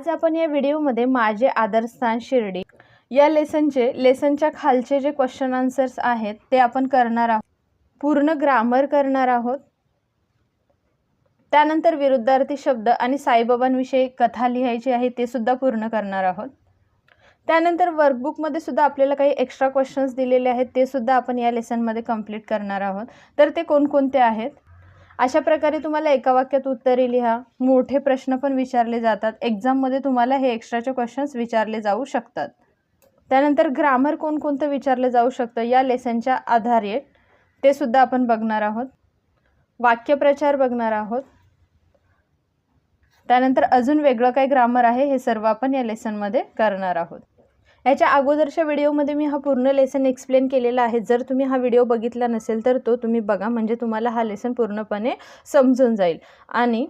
आज आपण या व्हिडिओमध्ये माझे आदरस्थान शिर्डी या लेसनच्या खालचे जे क्वेश्चन आन्सर्स आहेत ते आपण करणार आहोत। पूर्ण ग्रामर करणार आहोत। त्यानंतर विरुद्धार्थी शब्द आणि साईबाबांविषयी कथा लिहायची आहे ते सुद्धा पूर्ण करणार आहोत। त्यानंतर वर्कबुक मध्ये सुद्धा आपल्याला काही एक्स्ट्रा क्वेश्चन्स दिलेले आहेत ते सुद्धा आपण या लेसन मध्ये कंप्लीट करणार आहोत। तर ते कोणकोणते आहेत? अशा प्रकारे तुम्हाला एका वाक्यात उत्तरे लिहा। मोठे प्रश्न पण विचारले जातात एग्जाम मध्ये, तुम्हाला हे एक्स्ट्राचे क्वेश्चन्स विचारले जाऊ शकतात। त्यानंतर ग्रामर कोणकोणतं विचारले जाऊ शकतं या लेसनच्या आधारे ते सुद्धा आपण बघणार आहोत। वाक्यप्रचार बघणार आहोत। त्यानंतर अजून वेगळं काय ग्रामर आहे हे सर्व आपण या लेसन मध्ये करणार आहोत। याच्या अगोदरच्या व्हिडिओमध्ये मी हा पूर्ण लेसन एक्सप्लेन केलेला आहे। जर तुम्ही हा व्हिडिओ बघितला नसेल तर तो तुम्ही बघा, म्हणजे तुम्हाला हा लेसन पूर्णपणे समजून जाईल। आणि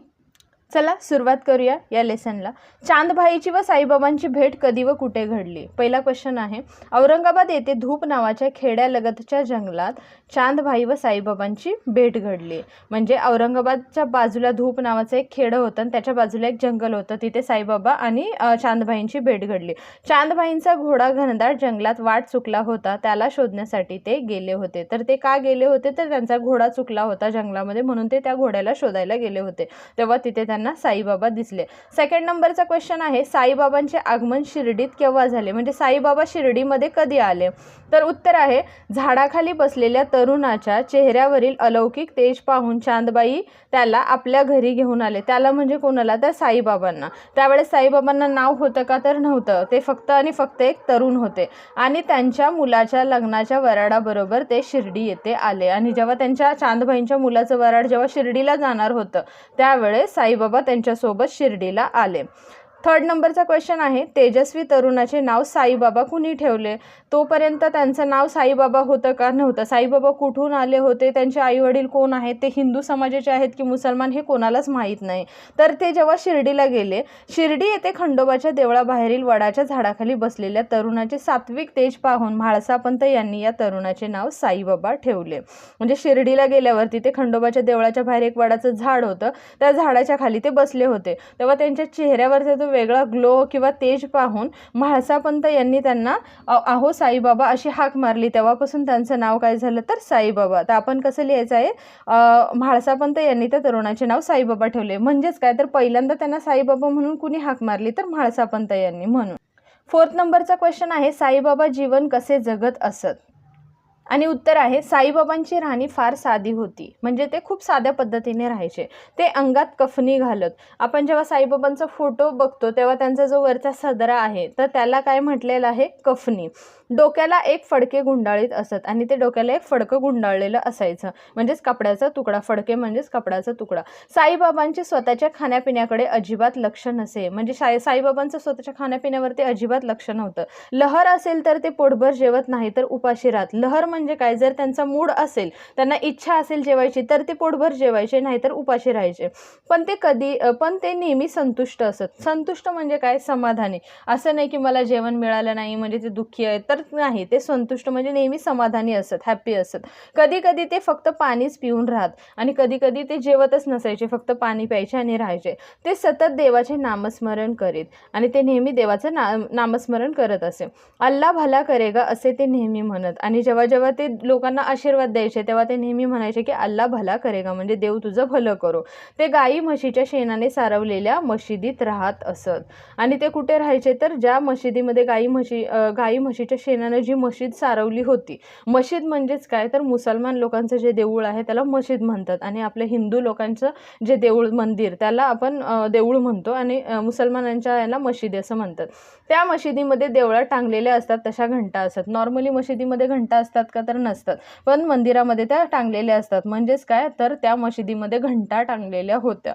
चला सुरुवात करूया या लेसनला। चांदभाईची व साईबाबांची भेट कधी व कुठे घडली? पहिला क्वेश्चन आहे, औरंगाबाद येथे धूप नावाच्या खेड्यालगतच्या जंगलात चांदभाई व साईबाबांची भेट घडली। म्हणजे औरंगाबादच्या बाजूला धूप नावाचं एक खेडं होतं आणि त्याच्या बाजूला एक जंगल होतं, तिथे साईबाबा आणि चांदभाईंची भेट घडली। चांदभाईंचा घोडा घनदाट जंगलात वाट चुकला होता, त्याला शोधण्यासाठी ते गेले होते। तर ते का गेले होते? तर त्यांचा घोडा चुकला होता जंगलामध्ये, म्हणून ते त्या घोड्याला शोधायला गेले होते। तेव्हा तिथे त्यांना साईबाबा दिसले। सेकंड नंबरचा क्वेश्चन आहे, साईबाबांचे आगमन शिर्डीत केव्हा झाले? म्हणजे साईबाबा शिर्डीमध्ये कधी आले? तर उत्तर आहे, झाडाखाली बसलेल्या तरुणाच्या चेहऱ्यावरील अलौकिक तेज पाहून चांदबाई त्याला आपल्या घरी घेऊन आले। त्याला म्हणजे कोणाला? तर साईबाबांना। त्यावेळेस साईबाबांना नाव होतं का? तर नव्हतं, ते फक्त आणि फक्त एक तरुण होते आणि त्यांच्या मुलाच्या लग्नाच्या वराडाबरोबर ते शिर्डी येथे आले। आणि जेव्हा त्यांच्या चांदबाईंच्या मुलाचं वराड जेव्हा शिर्डीला जाणार होतं त्यावेळेस साईबाबा त्यांच्यासोबत शिर्डीला आले। थर्ड नंबरचा क्वेश्चन आहे, तेजस्वी तरुणाचे नाव साईबाबा कुणी ठेवले? तोपर्यंत त्यांचं नाव साईबाबा होतं का? नव्हतं। साईबाबा कुठून आले होते? त्यांचे आई वडील कोण आहेत? ते हिंदू समाजाचे आहेत की मुसलमान हे कोणालाच माहीत नाही। तर ते जेव्हा शिर्डीला गेले, शिर्डी येथे खंडोबाच्या देवळाबाहेरील वडाच्या झाडाखाली बसलेल्या तरुणाचे सात्विक तेज पाहून म्हाळसापंत यांनी या तरुणाचे नाव साईबाबा ठेवले। म्हणजे शिर्डीला गेल्यावर तिथे खंडोबाच्या देवळाच्या बाहेर एक वडाचं झाड होतं, त्या झाडाच्या खाली ते बसले होते, तेव्हा त्यांच्या चेहऱ्यावरचा तो वेगळा ग्लो किंवा तेज पाहून म्हाळसापंत यांनी त्यांना अहो साईबाबा अशी हाक मारली। तेव्हापासून त्यांचं नाव काय झालं? तर साईबाबा। तर आपण कसं लिहायचं आहे? म्हाळसापंत यांनी त्या तरुणाचे नाव साईबाबा ठेवले। म्हणजेच काय? तर पहिल्यांदा त्यांना साईबाबा म्हणून कुणी हाक मारली? तर म्हाळसापंत यांनी म्हणून। फोर्थ नंबरचा क्वेश्चन आहे, साईबाबा जीवन कसे जगत असत? आणि उत्तर आहे, साईबाबांची राहणी फार साधी होती, म्हणजे ते खूप साध्या पद्धतीने राहायचे। ते अंगात कफनी घालत। आपण जेव्हा साईबाबांचा फोटो बघतो तेव्हा त्यांचा जो वरचा सदरा आहे तर त्याला काय म्हटलेलं आहे? कफनी। डोक्याला एक फडके गुंडाळीत असत आणि ते डोक्याला एक फडकं गुंडाळलेलं असायचं, म्हणजेच कपड्याचा तुकडा। फडके म्हणजेच कपड्याचा तुकडा। साईबाबांचे स्वतःच्या खाण्यापिण्याकडे अजिबात लक्ष नसे, म्हणजे साईबाबांचं स्वतःच्या खाण्यापिण्यावरती अजिबात लक्ष नव्हतं। लहर असेल तर ते पोटभर जेवत नाही तर उपाशी राहत। लहर म्हणजे काय? जर त्यांचा मूड असेल, त्यांना इच्छा असेल जेवायची तर ते पोटभर जेवायचे, नाही तर उपाशी राहायचे। पण ते नेहमी संतुष्ट असत। संतुष्ट म्हणजे काय? समाधानी। असं नाही की मला जेवण मिळालं नाही म्हणजे ते दुःखी आहे, तर नाही, ते संतुष्ट म्हणजे नेहमी समाधानी असत, हॅप्पी असत। कधी कधी ते फक्त पाणीच पिऊन राहत आणि कधी कधी ते जेवतच नसायचे, फक्त पाणी प्यायचे आणि राहायचे। ते सतत देवाचे नामस्मरण करीत आणि ते नेहमी देवाचं नामस्मरण करत असे। अल्ला भला करेगा असे ते नेहमी म्हणत। आणि जेव्हा जेव्हा ते लोकांना आशीर्वाद द्यायचे तेव्हा ते नेहमी म्हणायचे की अल्ला भला करेगा, म्हणजे देव तुझं भलं करो। ते गाई म्हशीच्या शेणाने सारवलेल्या मशिदीत राहत असत। आणि ते कुठे राहायचे? तर ज्या मशिदीमध्ये गाई म्हशीच्या शेणाने जी मशीद सारवली होती। मशीद म्हणजेच काय? तर मुसलमान लोकांचं जे देऊळ आहे त्याला मशीद म्हणतात आणि आपल्या हिंदू लोकांचं जे देऊळ मंदिर त्याला आपण देऊळ म्हणतो आणि मुसलमानांच्या याला मशिदी असं म्हणतात। त्या मशिदीमध्ये देवळात टांगलेल्या असतात तशा घंटा असतात। नॉर्मली मशिदीमध्ये घंटा असतात का? तर नसतात, पण मंदिरामध्ये त्या टांगलेल्या असतात। म्हणजेच काय? तर त्या मशिदीमध्ये घंटा टांगलेल्या होत्या।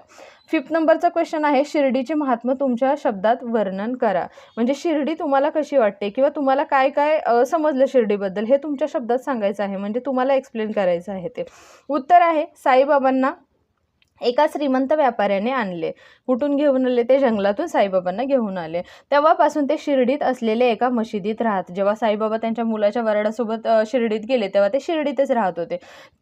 फिफ्थ नंबरचा क्वेश्चन आहे, शिर्डीचे महात्म्य तुमच्या शब्दात वर्णन करा। म्हणजे शिर्डी तुम्हाला कशी वाटते किंवा तुम्हाला काय काय समजलं शिर्डीबद्दल हे तुमच्या शब्दात सांगायचं आहे, म्हणजे तुम्हाला एक्सप्लेन करायचं आहे ते। उत्तर आहे, साईबाबांना एका श्रीमंत व्यापाऱ्याने आणले। कुठून घेऊन आले? ते जंगलातून साईबाबांना घेऊन आले। तेव्हापासून ते शिर्डीत असलेल्या एका मशिदीत राहत। जेव्हा साईबाबा त्यांच्या मुलाच्या वराडासोबत शिर्डीत गेले तेव्हा ते शिर्डीतच राहत होते।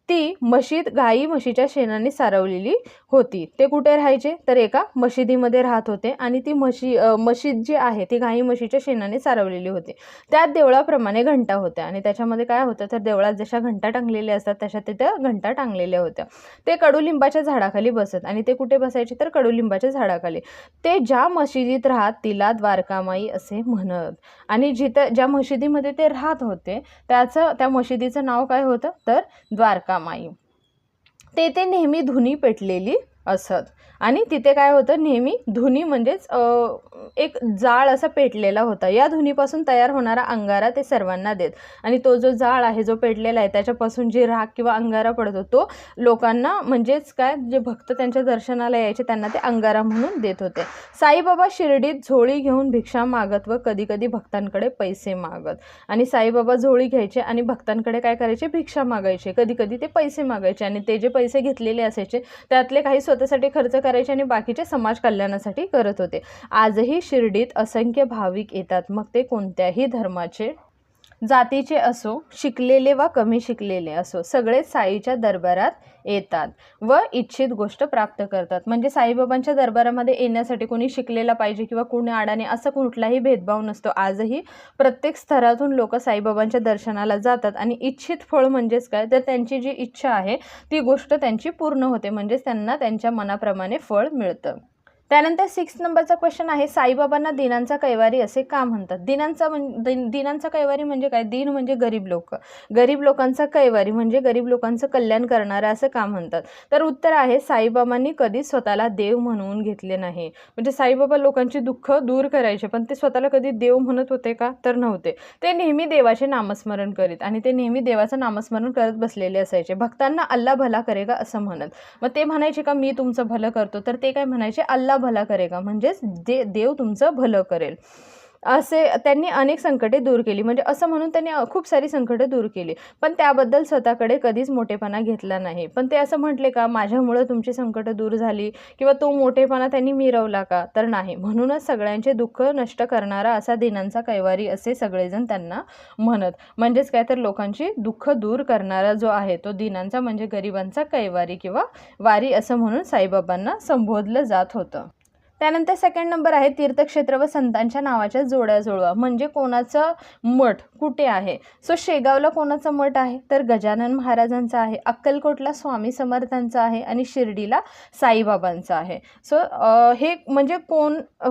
ती मशीद गाई म्हशीच्या शेणाने सारवलेली होती. ते कुठे राहायचे तर एका मशिदीमध्ये राहत होते आणि ती मशीद जी आहे ती गाई म्हशीच्या शेणाने सारवलेली होती. त्यात देवळाप्रमाणे घंटा होत्या आणि त्याच्यामध्ये काय होतं तर देवळात जशा घंटा टांगलेल्या असतात तशा तिथं घंटा टांगलेल्या होत्या. ते कडुलिंबाच्या झाडाखाली बसत आणि ते कुठे बसायचे तर कडुलिंबाच्या झाडाखाली. ते ज्या मशिदीत राहत तिला द्वारकामाई असे म्हणत आणि ज्या मशिदीमध्ये ते राहत होते त्या मशिदीचं नाव काय होतं तर द्वारकामाई. ते नेहमी धुनी पेटलेली असत आणि तिथे काय होतं नेहमी धुनी म्हणजेच एक जाळ असा पेटलेला होता. या धुनीपासून तयार होणारा अंगारा ते सर्वांना देत आणि तो जो जाळ आहे जो पेटलेला आहे त्याच्यापासून जे राख किंवा अंगारा पडतो तो लोकांना म्हणजेच काय जे भक्त त्यांच्या दर्शनाला यायचे त्यांना ते अंगारा म्हणून देत होते. साईबाबा शिर्डीत झोळी घेऊन भिक्षा मागत व कधी कधी भक्तांकडे पैसे मागत. आणि साईबाबा झोळी घ्यायचे आणि भक्तांकडे काय करायचे भिक्षा मागायचे, कधी कधी ते पैसे मागायचे आणि ते जे पैसे घेतलेले असायचे त्यातले काही स्वतःसाठी खर्च करायचे आणि बाकीचे समाज कल्याणासाठी करत होते. आजही शिर्डीत असंख्य भाविक येतात, मग ते कोणत्याही धर्माचे जातीचे असो, शिकलेले वा कमी शिकलेले असो, सगळे साईच्या दरबारात येतात व इच्छित गोष्ट प्राप्त करतात. म्हणजे साईबाबांच्या दरबारामध्ये येण्यासाठी कोणी शिकलेला पाहिजे किंवा कोणी अडाणी असं कुठलाही भेदभाव नसतो. आजही प्रत्येक स्तरातून लोक साईबाबांच्या दर्शनाला जातात आणि इच्छित फळ म्हणजेच काय तर त्यांची जी इच्छा आहे ती गोष्ट त्यांची पूर्ण होते, म्हणजेच त्यांना त्यांच्या मनाप्रमाणे फळ मिळतं. त्यानंतर 6 नंबरचा क्वेश्चन आहे, साईबाबांना दिनांचा कैवारी असे का म्हणतात? दिनांचा कैवारी म्हणजे काय? दिन म्हणजे गरीब लोक, गरीब लोकांचा कैवारी म्हणजे गरीब लोकांचं कल्याण करणारा असं का म्हणतात? तर उत्तर आहे साईबाबांनी कधीच स्वतःला देव म्हणवून घेतले नाही. म्हणजे साईबाबा लोकांची दुःख दूर करायचे पण ते स्वतःला कधी देव म्हणत होते का तर नव्हते. ते नेहमी देवाचे नामस्मरण करीत आणि ते नेहमी देवाचं नामस्मरण करत बसलेले असायचे. भक्तांना अल्ला भला करेगा असं म्हणत. मग ते म्हणायचे का मी तुमचं भलं करतो, तर ते काय म्हणायचे अल्ला भला करेगा म्हणजेच देव तुमचं भलं करेल. असे त्यांनी अनेक संकटे दूर केली, म्हणजे असं म्हणून त्यांनी खूप सारी संकटे दूर केली पण त्याबद्दल स्वतःकडे कधीच मोठेपणा घेतला नाही. पण ते असं म्हटले का माझ्यामुळे तुमची संकट दूर झाली किंवा तो मोठेपणा त्यांनी मिरवला का तर नाही. म्हणूनच सगळ्यांचे दुःख नष्ट करणारा असा दिनांचा कैवारी असे सगळेजण त्यांना म्हणत. म्हणजेच काय तर लोकांची दुःख दूर करणारा जो आहे तो दिनांचा म्हणजे गरिबांचा कैवारी किंवा वारी असं म्हणून साईबाबांना संबोधलं जात होतं. त्यानंतर 2nd नंबर आहे तीर्थक्षेत्र व संतांच्या नावाच्या जोड्या जुळवा. म्हणजे कोणाचं मठ कुठे आहे? सो शेगावला कोणाचं मठ आहे तर गजानन महाराजांचा आहे, अक्कलकोटला स्वामी समर्थांचा आहे आणि शिर्डीला साईबाबांचं आहे. सो हे म्हणजे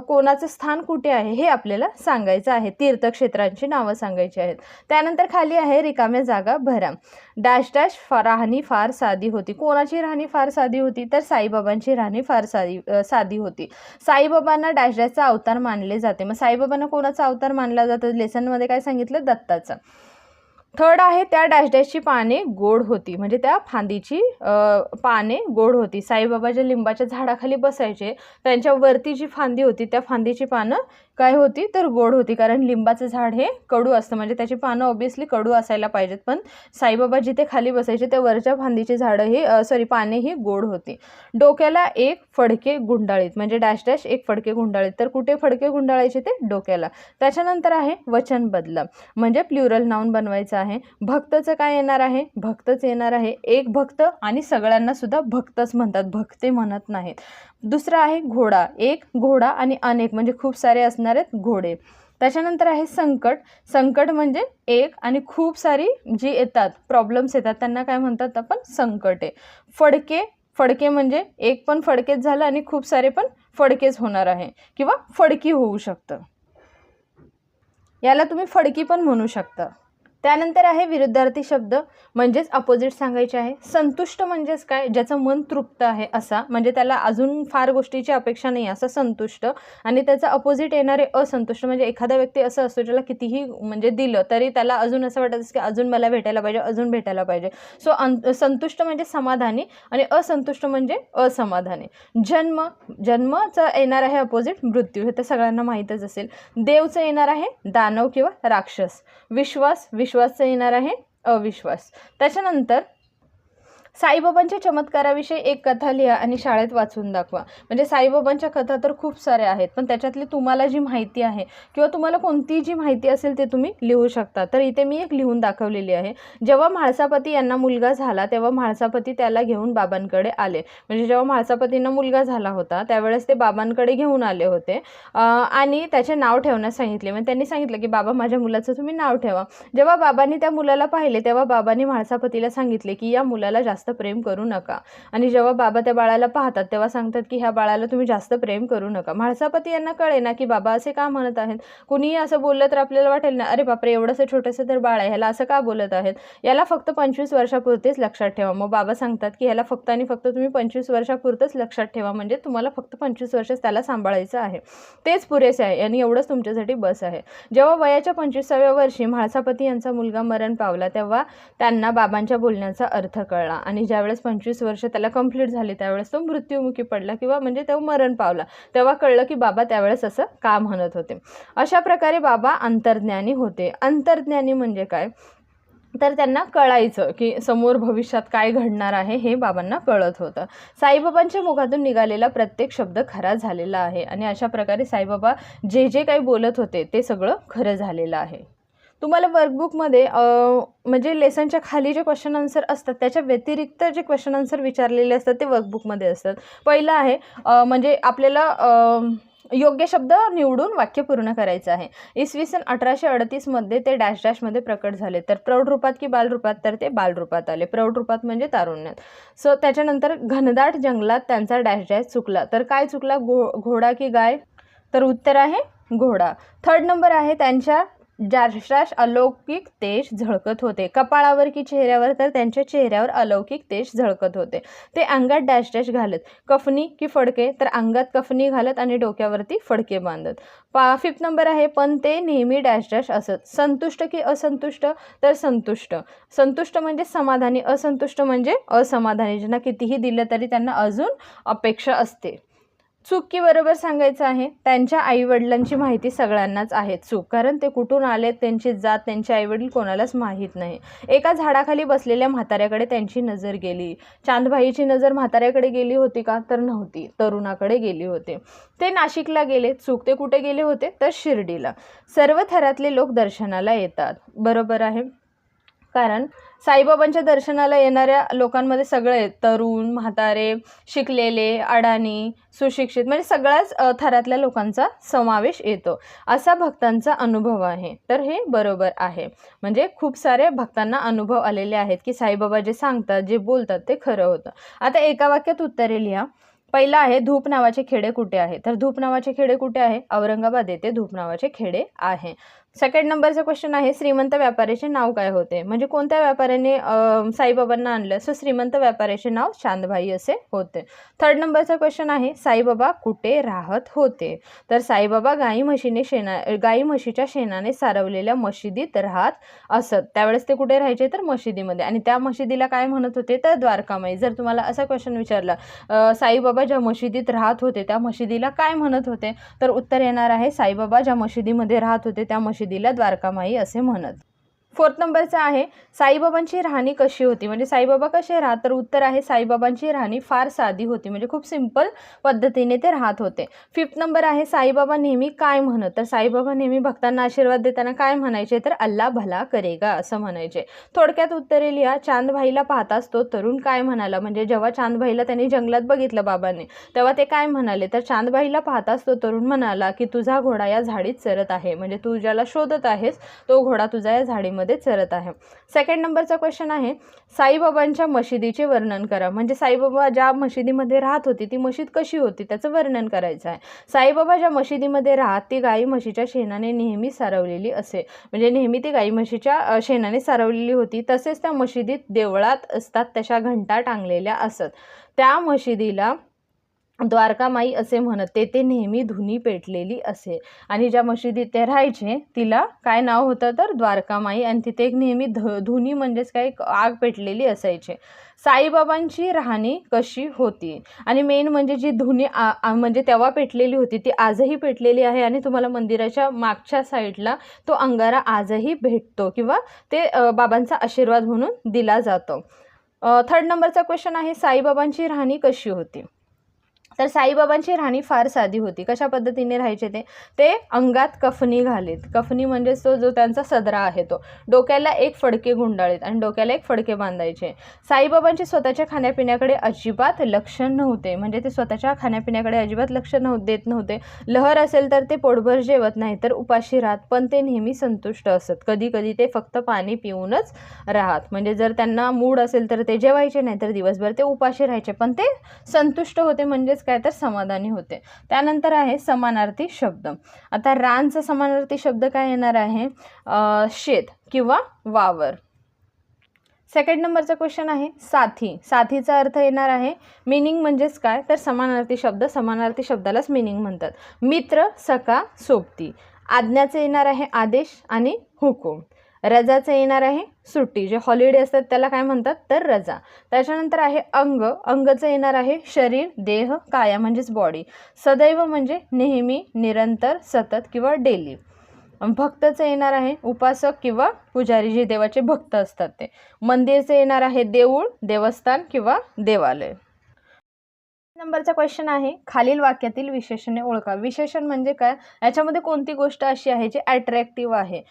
कोणाचं स्थान कुठे आहे हे आपल्याला सांगायचं आहे. तीर्थक्षेत्रांची नावं सांगायची आहेत. त्यानंतर खाली आहे रिकाम्या जागा भरा. डॅश डॅश राहणी फार साधी होती. कोणाची राहणी फार साधी होती तर साईबाबांची राहणी फार साधी होती. साईबाबांना डॅश डॅशचा अवतार मानले जाते. मग साईबाबांना कोणाचा अवतार मानला जातो? लेसनमध्ये काय सांगितलं? दत्ताचा. 3rd आहे त्या डॅश डॅशची पाने गोड होती. म्हणजे त्या फांदीची पाने गोड होती. साईबाबा ज्या लिंबाच्या झाडाखाली बसायचे त्यांच्यावरती जी फांदी होती त्या फांदीची पानं काय होती तर गोड होती, कारण लिंबाचं झाड हे कडू असतं म्हणजे त्याची पानं ऑब्वियसली कडू असायला पाहिजेत. पण साईबाबा जिथे खाली बसायचे त्या वरच्या फांदीची पाने ही गोड होती. डोक्याला एक फडके गुंडाळीत. म्हणजे डॅश डॅश एक फडके गुंडाळीत. तर कुठे फडके गुंडाळायचे? ते डोक्याला. त्याच्यानंतर आहे वचन बदला. म्हणजे प्लुरल नाउन बनवायचं आहे. भक्तचं काय येणार आहे? भक्तच येणार आहे. एक भक्त आणि सगळ्यांना सुद्धा भक्तच म्हणतात, भक्ते म्हणत नाहीत. दुसरा आहे घोडा. एक घोडा आणि अनेक म्हणजे खूप सारे असणार आहेत घोडे. त्याच्यानंतर आहे संकट. संकट म्हणजे एक आणि खूप सारी जी येतात प्रॉब्लेम्स येतात त्यांना काय म्हणतात आपण? संकटे. फडके. फडके म्हणजे एक पण फडकेच झालं आणि खूप सारे पण फडकेच होणार आहे किंवा फडकी होऊ शकतं. याला तुम्ही फडकी पण म्हणू शकता. त्यानंतर आहे विरुद्धार्थी शब्द म्हणजेच अपोजिट सांगायचे आहे. संतुष्ट म्हणजेच काय? ज्याचं मन तृप्त आहे असा, म्हणजे त्याला अजून फार गोष्टीची अपेक्षा नाही असा संतुष्ट. आणि त्याचा अपोजिट येणारे असंतुष्ट. म्हणजे एखादा व्यक्ती असं असतो ज्याला कितीही म्हणजे दिलं तरी त्याला अजून असं वाटत की अजून मला भेटायला पाहिजे, अजून भेटायला पाहिजे. सो संतुष्ट म्हणजे समाधानी आणि असंतुष्ट म्हणजे असमाधानी. जन्मचं येणार आहे अपोजिट मृत्यू, हे तर सगळ्यांना माहीतच असेल. देवचं येणार आहे दानव किंवा राक्षस. विश्वासचं येणार आहे अविश्वास. त्याच्यानंतर साईबाबांच्या चमत्काराविषयी एक कथा लिहा आणि शाळेत वाचून दाखवा. म्हणजे साईबाबांच्या कथा तर खूप साऱ्या आहेत, पण त्याच्यातली तुम्हाला जी माहिती आहे किंवा तुम्हाला कोणती जी माहिती असेल ते तुम्ही लिहू शकता. तर इथे मी एक लिहून दाखवलेली आहे. जेव्हा म्हाळसापती यांना मुलगा झाला तेव्हा म्हाळसापती त्याला घेऊन बाबांकडे आले. म्हणजे जेव्हा म्हाळसापतींना मुलगा झाला होता त्यावेळेस ते बाबांकडे घेऊन आले होते आणि त्याचे नाव ठेवण्यास सांगितले. मग त्यांनी सांगितलं की बाबा माझ्या मुलाचं तुम्ही नाव ठेवा. जेव्हा बाबांनी त्या मुलाला पाहिले तेव्हा बाबांनी म्हाळसापतीला सांगितले की या मुलाला जास्त प्रेम करू नका. आणि जेव्हा बाबा त्या बाळाला पाहतात तेव्हा सांगतात की ह्या बाळाला तुम्ही जास्त प्रेम करू नका. म्हाळसापती यांना कळे ना की बाबा असे का म्हणत आहेत. कुणीही असं बोललं तर आपल्याला वाटेल ना अरे बापरे एवढंसं छोटंसं तर बाळ आहे, ह्याला असं का बोलत आहेत, याला फक्त 25 वर्षापुरतेच लक्षात ठेवा. मग बाबा सांगतात की ह्याला फक्त आणि फक्त तुम्ही 25 वर्षापुरतच लक्षात ठेवा. म्हणजे तुम्हाला फक्त 25 वर्षच त्याला सांभाळायचं आहे, तेच पुरेसे आहे आणि एवढंच तुमच्यासाठी बस आहे. जेव्हा वयाच्या 25व्या वर्षी म्हाळसापती यांचा मुलगा मरण पावला तेव्हा त्यांना बाबांच्या बोलण्याचा अर्थ कळला आणि ज्यावेळेस 25 वर्ष त्याला कंप्लीट झाली त्यावेळेस तो मृत्युमुखी पडला किंवा म्हणजे तो मरण पावला. तेव्हा कळलं की बाबा त्यावेळेस असं का म्हणत होते. अशा प्रकारे बाबा अंतर्ज्ञानी होते. अंतर्ज्ञानी म्हणजे काय तर त्यांना कळायचं की समोर भविष्यात काय घडणार आहे हे बाबांना कळत होतं. साईबाबांच्या मुखातून निघालेला प्रत्येक शब्द खरा झालेला आहे आणि अशा प्रकारे साईबाबा जे जे काही बोलत होते ते सगळं खरं झालेलं आहे. तुम्हाला वर्कबुकमध्ये म्हणजे लेसनच्या खाली जे क्वेश्चन आन्सर असतात त्याच्या व्यतिरिक्त जे क्वेश्चन आन्सर विचारलेले असतात ते वर्कबुकमध्ये असतात. पहिलं आहे म्हणजे आपल्याला योग्य शब्द निवडून वाक्य पूर्ण करायचं आहे. इसवी सन 1838 ते डॅश डॅशमध्ये प्रकट झाले. तर प्रौढ रूपात की बालरूपात तर ते बालरूपात आले. प्रौढ रूपात म्हणजे तारुण्यात. सो त्याच्यानंतर घनदाट जंगलात त्यांचा डॅश डॅश चुकला. तर काय चुकला, घोडा की गाय, तर उत्तर आहे घोडा. थर्ड नंबर आहे त्यांच्या डॅश अलौकिक तेज झळकत होते. कपाळावर की चेहऱ्यावर तर त्यांच्या चेहऱ्यावर अलौकिक तेज झळकत होते. ते अंगात डॅश डॅश घालत. कफनी की फडके तर अंगात कफनी घालत आणि डोक्यावरती फडके बांधत. फिफ्थ नंबर आहे पण ते नेहमी डॅश डॅश असत. संतुष्ट की असंतुष्ट तर संतुष्ट. संतुष्ट म्हणजे समाधानी, असंतुष्ट म्हणजे असमाधानी. ज्यांना कितीही दिलं तरी त्यांना अजून अपेक्षा असते. चूक की बरोबर सांगायचं आहे. त्यांच्या आईवडिलांची माहिती सगळ्यांनाच आहे. चूक, कारण ते कुठून आले, त्यांची जात, त्यांचे आईवडील कोणालाच माहीत नाही. एका झाडाखाली बसलेल्या म्हाताऱ्याकडे त्यांची नजर गेली. चांदबाईची नजर म्हाताऱ्याकडे गेली होती का तर नव्हती, तरुणाकडे गेली होती. ते नाशिकला गेले. चूक, ते कुठे गेले होते तर शिर्डीला. सर्व थरातले लोक दर्शनाला येतात. बरोबर आहे, कारण साईबाबांच्या दर्शनाला येणाऱ्या लोकांमध्ये सगळे तरुण, म्हातारे, शिकलेले, अडाणी, सुशिक्षित म्हणजे सगळ्याच थरातल्या लोकांचा समावेश येतो असा भक्तांचा अनुभव आहे. तर हे बरोबर आहे. म्हणजे खूप सारे भक्तांना अनुभव आलेले आहेत की साईबाबा जे सांगतात, जे बोलतात ते खरं होतं. आता एका वाक्यात उत्तरे लिहा. पहिला आहे धूप नावाचे खेडे कुठे आहे, तर धूप नावाचे खेडे कुठे आहे, औरंगाबाद येथे धूप नावाचे खेडे आहे. सेकंड नंबरचा क्वेश्चन आहे श्रीमंत व्यापाऱ्याचे नाव काय होते, म्हणजे कोणत्या व्यापाऱ्याने साईबाबांना आणलं, सो श्रीमंत व्यापाऱ्याचे नाव चांदबाई असे होते. थर्ड नंबरचा क्वेश्चन आहे साईबाबा कुठे राहत होते, तर साईबाबा गाई म्हशीच्या शेणाने सारवलेल्या मशिदीत राहत असत. त्यावेळेस ते कुठे राहायचे तर मशिदीमध्ये, आणि त्या मशिदीला काय म्हणत होते तर द्वारकामाई. जर तुम्हाला असा क्वेश्चन विचारला साईबाबा ज्या मशिदीत राहत होते त्या मशिदीला काय म्हणत होते, तर उत्तर येणार आहे साईबाबा ज्या मशिदीमध्ये राहत होते त्या मशिदीला द्वारकामाई असे म्हणत. फोर्थ नंबरचा आहे साईबाबांची राहणी कशी होती, म्हणजे साईबाबा कसे राहत, तर उत्तर आहे साईबाबांची राहणी फार साधी होती, म्हणजे खूप सिंपल पद्धतीने ते राहत होते. फिफ्थ नंबर आहे साईबाबा नेहमी काय म्हणत, तर साईबाबा नेहमी भक्तांना आशीर्वाद देताना काय म्हणायचे तर अल्ला भला करेगा असं म्हणायचे. थोडक्यात उत्तरे लिहा. चांदबाईला पाहताच तो तरुण काय म्हणाला, म्हणजे जेव्हा चांदबाईला त्यांनी जंगलात बघितलं बाबांनी तेव्हा ते काय म्हणाले, तर चांदबाईला पाहताच तो तरुण म्हणाला की तुझा घोडा या झाडीत चरत आहे, म्हणजे तू ज्याला शोधत आहेस तो घोडा तुझा या झाडीमध्ये चरत आहे. सेकंड नंबरचा क्वेश्चन आहे साईबाबांच्या मशिदीचे वर्णन करा, म्हणजे साईबाबा ज्या मशिदीमध्ये राहत होती ती मशीद कशी होती त्याचं वर्णन करायचं आहे. साईबाबा ज्या मशिदीमध्ये राहत ती गाई म्हशीच्या शेणाने नेहमी सारवलेली असे, म्हणजे नेहमी ती गाई म्हशीच्या शेणाने सारवलेली होती. तसेच त्या मशिदीत देवळात असतात तशा घंटा टांगलेल्या असत. त्या मशिदीला द्वारकामाई असे म्हणत. ते नेहमी धुनी पेटलेली असे, आणि ज्या मशिदीत ते राहायचे तिला काय नाव होतं तर द्वारकामाई, आणि तिथे एक नेहमी धुनी म्हणजेच काय आग पेटलेली असायचे. साईबाबांची राहणी कशी होती, आणि मेन म्हणजे जी धुनी म्हणजे तेव्हा पेटलेली होती ती आजही पेटलेली आहे, आणि तुम्हाला मंदिराच्या मागच्या साईडला तो अंगारा आजही भेटतो किंवा ते बाबांचा आशीर्वाद म्हणून दिला जातो. थर्ड नंबरचा क्वेश्चन आहे, साईबाबांची राहणी कशी होती? तर साईबाबांची राहणी फार साधी होती. कशा पद्धतीने राहायचे ते अंगात कफनी घालीत. कफनी म्हणजेच तो जो त्यांचा सदरा आहे तो. डोक्याला एक फडके गुंडाळीत आणि डोक्याला एक फडके बांधायचे. साईबाबांचे स्वतःच्या खाण्यापिण्याकडे अजिबात लक्ष नव्हते. म्हणजे ते स्वतःच्या खाण्यापिण्याकडे अजिबात लक्ष देत नव्हते. लहर असेल तर ते पोटभर जेवत नाही तर उपाशी राहत, पण ते नेहमी संतुष्ट असत. कधी कधी ते फक्त पाणी पिऊनच राहत. म्हणजे जर त्यांना मूड असेल तर ते जेवायचे, नाही तर दिवसभर ते उपाशी राहायचे, पण ते संतुष्ट होते, म्हणजेच काय तर समाधानी होते. त्यानंतर आहे समानार्थी शब्द. आता रानचा समानार्थी शब्द काय येणार आहे? शेत किंवा वावर. सेकंड नंबरचा क्वेश्चन आहे, साथी. साथीचा अर्थ येणार आहे, मीनिंग म्हणजेच काय तर समानार्थी शब्द, समानार्थी शब्दालाच मीनिंग म्हणतात. मित्र, सखा, सोबती. आज्ञाचे येणार आहे आदेश आणि हुकूम. रजाचं येणार आहे सुट्टी. जे हॉलिडे असतात त्याला काय म्हणतात तर रजा. त्याच्यानंतर आहे अंग. अंगचं येणार आहे शरीर, देह, काया म्हणजेच बॉडी. सदैव म्हणजे नेहमी, निरंतर, सतत किंवा डेली. भक्तचं येणार आहे उपासक किंवा पुजारी, जे देवाचे भक्त असतात ते. मंदिरचं येणार आहे देऊळ, देवस्थान किंवा देवालय. नंबरचा क्वेश्चन आहे, खालील वाक्यातील विशेषणे ओळखा. विशेषण म्हणजे काय? याच्यामध्ये कोणती गोष्ट अशी आहे जी अट्रॅक्टिव्ह आहे?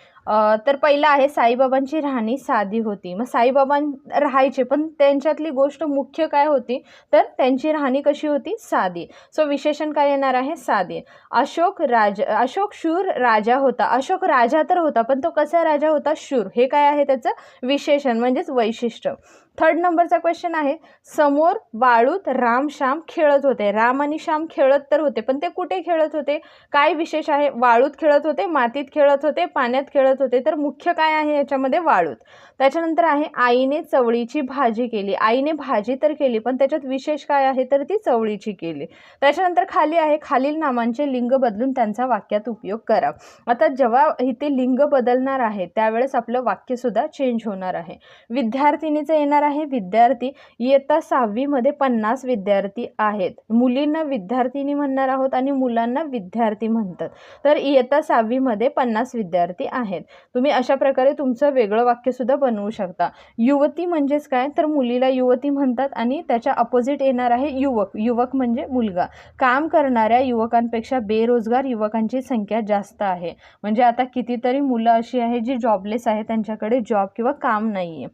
तर पहिला आहे, साईबाबांची राहणी साधी होती. मग साईबाबा राहायचे, पण त्यांच्यातली गोष्ट मुख्य काय होती तर त्यांची राहणी कशी होती? साधी. सो विशेषण काय येणार आहे? साधी. अशोक शूर राजा होता. अशोक राजा तर होता, पण तो कसा राजा होता? शूर. हे काय आहे त्याचं विशेषण म्हणजेच वैशिष्ट्य. थर्ड नंबरचा क्वेश्चन आहे, समोर वाळूत राम श्याम खेळत होते. राम आणि श्याम खेळत तर होते, पण ते कुठे खेळत होते? काय विशेष आहे? वाळूत खेळत होते, मातीत खेळत होते, पाण्यात खेळत होते. तर मुख्य काय आहे याच्यामध्ये? वाळूत. त्याच्यानंतर आहे, आईने चवळीची भाजी केली. आईने भाजी तर केली, पण त्याच्यात विशेष काय आहे तर ती चवळीची केली. त्याच्यानंतर खाली आहे, खालील नामांचे लिंग बदलून त्यांचा वाक्यात उपयोग करा. आता जेव्हा इथे लिंग बदलणार आहे त्यावेळेस आपलं वाक्य सुद्धा चेंज होणार आहे. विद्यार्थिनीचं येणार आहे विद्यार्थी. इयत्ता 6वी मध्ये 50 विद्यार्थी आहेत. मुलींना विद्यार्थिनी म्हणणार आहोत आणि मुलांना विद्यार्थी म्हणतात. तर इयत्ता 6वी मध्ये 50 विद्यार्थी आहेत. तुम्ही अशा प्रकारे तुमचं वेगळं वाक्य सुद्धा बनवू शकता. युवती म्हणजेच काय तर मुलीला युवती म्हणतात आणि त्याच्या अपोजिट येणार आहे युवक. युवक म्हणजे मुलगा. काम करणाऱ्या युवकांपेक्षा बेरोजगार युवकांची संख्या जास्त आहे. म्हणजे आता कितीतरी मुलं अशी आहे जी जॉबलेस आहे, त्यांच्याकडे जॉब किंवा काम नाहीये.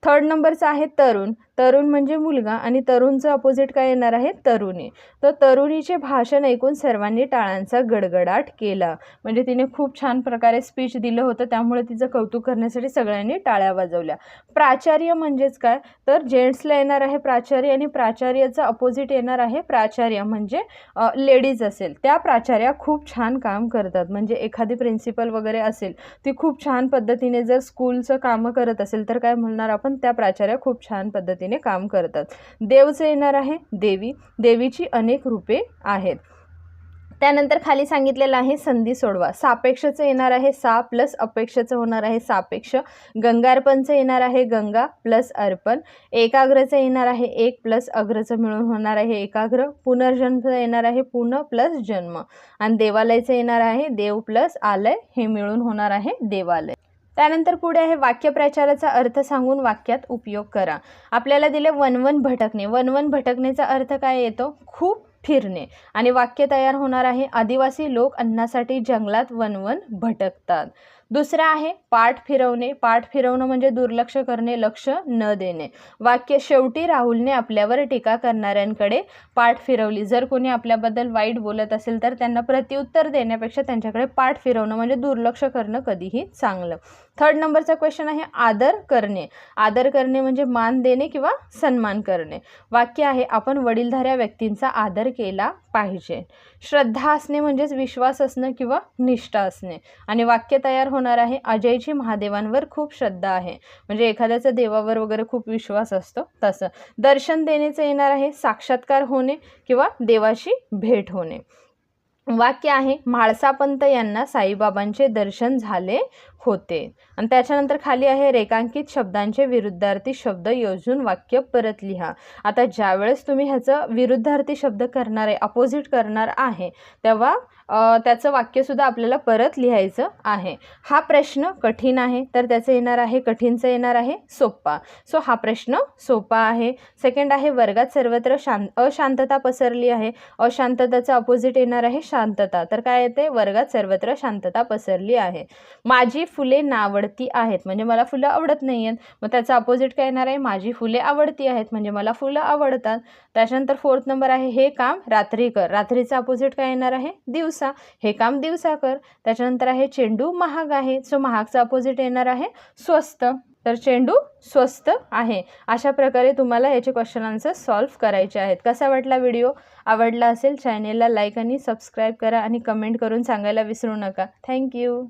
थर्ड नंबरचा आहे तरुण. तरुण म्हणजे मुलगा आणि तरुणचं अपोजिट काय येणार आहे? तरुणी. तर तरुणीचे भाषण ऐकून सर्वांनी टाळ्यांचा गडगडाट केला. म्हणजे तिने खूप छान प्रकारे स्पीच दिलं होतं, त्यामुळे तिचं कौतुक करण्यासाठी सगळ्यांनी टाळ्या वाजवल्या. प्राचार्य म्हणजेच काय तर जेंट्सला येणार आहे प्राचार्य आणि प्राचार्याचं अपोजिट येणार आहे प्राचार्य. म्हणजे लेडीज असेल त्या प्राचार्या खूप छान काम करतात. म्हणजे एखादी प्रिन्सिपल वगैरे असेल ती खूप छान पद्धतीने जर स्कूलचं कामं करत असेल तर काय म्हणणार आपण? त्या प्राचार्या खूप छान पद्धतीने काम करतात. देवचं येणार आहे देवी. देवीची अनेक रूपे आहेत. त्यानंतर खाली सांगितलेलं आहे संधी सोडवा. सापेक्षचं येणार आहे सा प्लस अपेक्षचं होणार आहे सापेक्ष. गंगार्पणचं येणार आहे गंगा प्लस अर्पण. एकाग्रचं येणार आहे एक प्लस अग्रचं मिळून होणार आहे एकाग्र. पुनर्जन्मचं येणार आहे पुन प्लस जन्म. आणि देवालयाचं येणार आहे देव प्लस आलय, हे मिळून होणार आहे देवालय. त्यानंतर पुढे आहे वाक्यप्रचाराचा अर्थ सांगून वाक्यात उपयोग करा. आपल्याला दिले वनवन भटकणे. वनवन भटकण्याचा अर्थ काय येतो? खूप फिरणे. आणि वाक्य तयार होणार आहे आदिवासी लोक अन्नासाठी जंगलात वनवन भटकतात. दुसरा आहे पाठ फिरवणे. पाठ फिरवणं म्हणजे दुर्लक्ष करणे, लक्ष न देणे. वाक्य शेवटी राहुलने आपल्यावर टीका करणाऱ्यांकडे पाठ फिरवली. जर कोणी आपल्याबद्दल वाईट बोलत असेल तर त्यांना प्रत्युत्तर देण्यापेक्षा त्यांच्याकडे पाठ फिरवणं म्हणजे दुर्लक्ष करणं कधीही चांगलं. थर्ड नंबरचा क्वेश्चन आहे आदर करणे. आदर करणे म्हणजे मान देणे किंवा सन्मान करणे. वाक्य आहे आपण वडीलधाऱ्या व्यक्तींचा आदर केला पाहिजे. श्रद्धा असणे म्हणजेच विश्वास असणं किंवा निष्ठा असणे. आणि वाक्य तयार होणार आहे अजयची महादेवांवर खूप श्रद्धा आहे. म्हणजे एखाद्याचा देवावर वगैरे खूप विश्वास असतो तसं. दर्शन देण्याचं येणार आहे साक्षात्कार होणे किंवा देवाशी भेट होणे. वाक्य आहे म्हाळसापंत यांना साईबाबांचे दर्शन झाले होते. आणि त्याच्यानंतर खाली आहे रेखांकित शब्दांचे विरुद्धार्थी शब्द योजून वाक्य परत लिहा. आता ज्यावेळेस तुम्ही ह्याचं विरुद्धार्थी शब्द करणार आहे, अपोजिट करणार आहे, तेव्हा त्याचं वाक्यसुद्धा आपल्याला परत लिहायचं आहे. हा प्रश्न कठीण आहे तर त्याचं येणार आहे, कठीणचं येणार आहे सोप्पा. सो हा प्रश्न सोपा आहे. सेकंड आहे वर्गात सर्वत्र अशांतता पसरली आहे. अशांतताचं अपोजिट येणार आहे शांतता. तर काय येते, वर्गात सर्वत्र शांतता पसरली आहे. माझी फुले नावडती आहेत म्हणजे मला फुलं आवडत नाही आहेत. मग त्याचं अपोजिट काय येणार आहे, माझी फुले आवडती आहेत म्हणजे मला फुलं आवडतात. त्याच्यानंतर फोर्थ नंबर आहे हे काम रात्री कर. रात्रीचं अपोजिट काय येणार आहे, दिवसा. हे काम दिवसा कर. त्याच्यानंतर आहे चेंडू महाग आहे. सो महागचा अपोजिट येणार आहे स्वस्त. तर चेंडू स्वस्त आहे. अशा प्रकारे तुम्हाला याचे क्वेश्चन आन्सर सॉल्व्ह करायचे आहेत. कसा वाटला व्हिडिओ? आवडला असेल चॅनेलला लाईक आणि सबस्क्राईब करा आणि कमेंट करून सांगायला विसरू नका. थँक्यू.